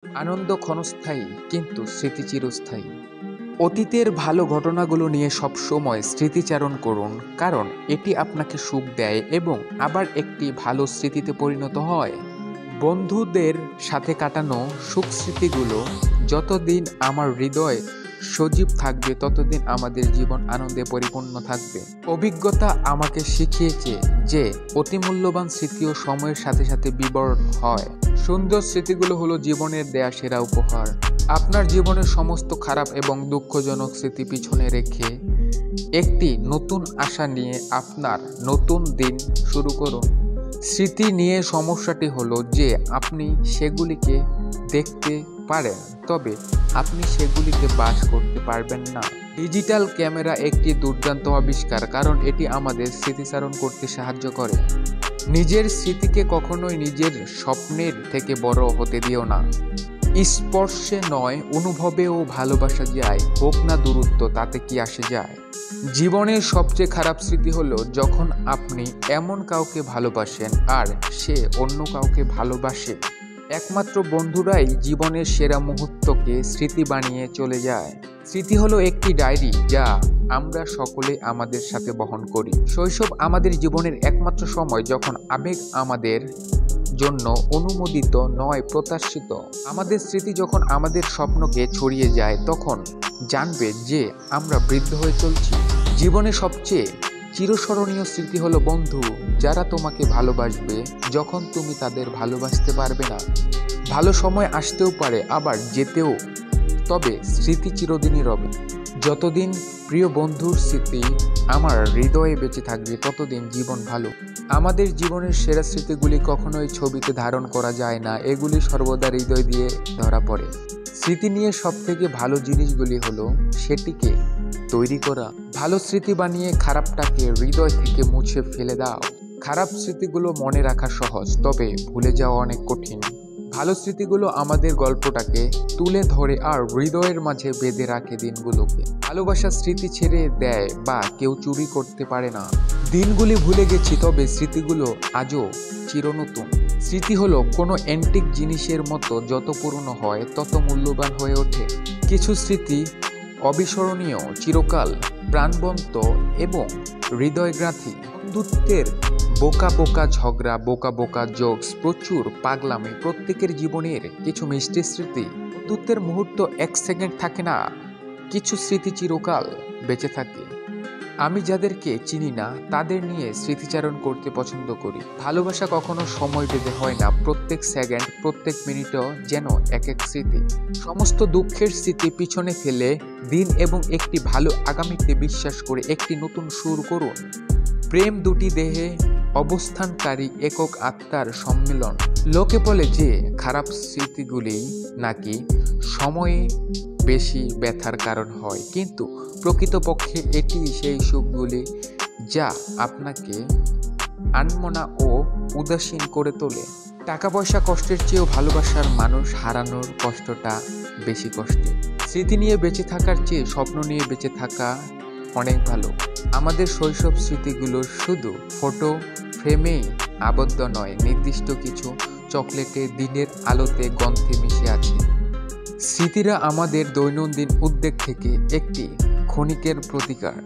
আনন্দ ক্ষণস্থায়ী, কিন্তু স্মৃতি চিরস্থায়ী। অতীতের ভালো ঘটনাগুলো নিয়ে সবসময় স্মৃতিচারণ করুন, কারণ এটি আপনাকে সুখ দেয় এবং আবার একটি ভালো স্মৃতিতে পরিণত হয়। বন্ধুদের সাথে কাটানো সুখ স্মৃতিগুলো যতদিন আমার হৃদয়ে সজীব থাকবে, ততদিন আমাদের জীবন আনন্দে পরিপূর্ণ থাকবে। অভিজ্ঞতা আমাকে শিখিয়েছে যে অতি মূল্যবান স্মৃতিও সময়ের সাথে সাথে বিবর্ণ হয়। সুন্দর স্মৃতিগুলো হলো জীবনের দেয়া সেরা উপহার। আপনার জীবনের সমস্ত খারাপ এবং দুঃখজনক স্মৃতি পিছনে রেখে একটি নতুন আশা নিয়ে আপনার নতুন দিন শুরু করুন। স্মৃতি নিয়ে সমস্যাটি হলো যে আপনি সেগুলিকে দেখতে পারেন, তবে আপনি সেগুলিতে বাস করতে পারবেন না। ডিজিটাল ক্যামেরা একটি দুর্দান্ত আবিষ্কার, কারণ এটি আমাদের স্মৃতিচারণ করতে সাহায্য করে। নিজের স্মৃতিকে কখনোই নিজের স্বপ্নের থেকে বড় হতে দিও না। স্পর্শে নয়, অনুভবেও ভালোবাসা যায়, হোক না দূরত্ব, তাতে কি আসে যায়। জীবনের সবচেয়ে খারাপ স্মৃতি হলো যখন আপনি এমন কাউকে ভালোবাসেন আর সে অন্য কাউকে ভালোবাসে। একমাত্র বন্ধুরাই জীবনের সেরা মুহূর্তকে স্মৃতি বানিয়ে চলে যায়। স্মৃতি হলো একটি ডায়েরি যা আমরা সকলে আমাদের সাথে বহন করি। শৈশব আমাদের জীবনের একমাত্র সময় যখন আবেগ আমাদের জন্য অনুমোদিত নয়, প্রত্যাশিত। আমাদের স্মৃতি যখন আমাদের স্বপ্নকে ছড়িয়ে যায়, তখন জানবে যে আমরা বৃদ্ধ হয়ে চলছি। জীবনে সবচেয়ে চিরস্মরণীয় স্মৃতি হলো বন্ধু যারা তোমাকে ভালোবাসবে যখন তুমি তাদের ভালোবাসতে পারবে না। ভালো সময় আসতেও পারে, আবার যেতেও, তবে স্মৃতি চিরদিনই রবে। যতদিন প্রিয় বন্ধুর স্মৃতি আমার হৃদয়ে বেঁচে থাকবে, ততদিন জীবন ভালো। আমাদের জীবনের সেরা স্মৃতিগুলি কখনোই ছবিতে ধারণ করা যায় না, এগুলি সর্বদা হৃদয় দিয়ে ধরা পড়ে। স্মৃতি নিয়ে সবথেকে ভালো জিনিসগুলি হলো সেটিকে তৈরি করা। ভালো স্মৃতি বানিয়ে খারাপটাকে হৃদয় থেকে মুছে ফেলে দাও। খারাপ স্মৃতিগুলো মনে রাখা সহজ, তবে ভুলে যাওয়া অনেক কঠিন। ভালো স্মৃতিগুলো আমাদের গল্পটাকে তুলে ধরে আর হৃদয়ের মাঝে বেঁধে রাখে দিনগুলোকে। ভালোবাসার স্মৃতি ছেড়ে দেয় বা কেউ চুরি করতে পারে না। দিনগুলি ভুলে গেছি, তবে স্মৃতিগুলো আজও চিরনতুন। স্মৃতি হলো কোনো অ্যান্টিক জিনিসের মতো, যত পুরনো হয় তত মূল্যবান হয়ে ওঠে। কিছু স্মৃতি অবিস্মরণীয়, চিরকাল প্রাণবন্ত এবং হৃদয়গ্রাথী। বন্ধুত্বের বোকা বোকা ঝগড়া, বোকা বোকা জোকস, প্রচুর পাগলামি, প্রত্যেকের জীবনের কিছু মিষ্টি স্মৃতি। বন্ধুত্বের মুহূর্ত এক সেকেন্ড থাকে না, কিছু স্মৃতি চিরকাল বেঁচে থাকে। আমি যাদেরকে চিনি না তাদের নিয়ে স্মৃতিচারণ করতে পছন্দ করি। ভালোবাসা কখনো সময় বেঁধে হয় না, প্রত্যেক সেকেন্ড, প্রত্যেক মিনিটও যেন এক এক স্মৃতি। সমস্ত দুঃখের স্মৃতি পিছনে ফেলে দিন এবং একটি ভালো আগামীতে বিশ্বাস করে একটি নতুন শুরু করুন। প্রেম দুটি দেহে অবস্থানকারী একক আত্মার সম্মিলন। লোকে বলে যে খারাপ স্মৃতিগুলি নাকি সময়ে বেশি ব্যথার কারণ হয়, কিন্তু প্রকৃতপক্ষে এটি সেই সুখগুলি যা আপনাকে আনমনা ও উদাসীন করে তোলে। টাকা পয়সা কষ্টের চেয়েও ভালোবাসার মানুষ হারানোর কষ্টটা বেশি কষ্টের। স্মৃতি নিয়ে বেঁচে থাকার চেয়ে স্বপ্ন নিয়ে বেঁচে থাকা অনেক ভালো। আমাদের শৈশব স্মৃতিগুলো শুধু ফটো ফ্রেমেই আবদ্ধ নয়, নির্দিষ্ট কিছু চকলেটে, দিনের আলোতে, গন্ধে মিশে আছে। স্মৃতিরা আমাদের দৈনন্দিন উদ্বেগ থেকে একটি ক্ষণিকের প্রতিকার।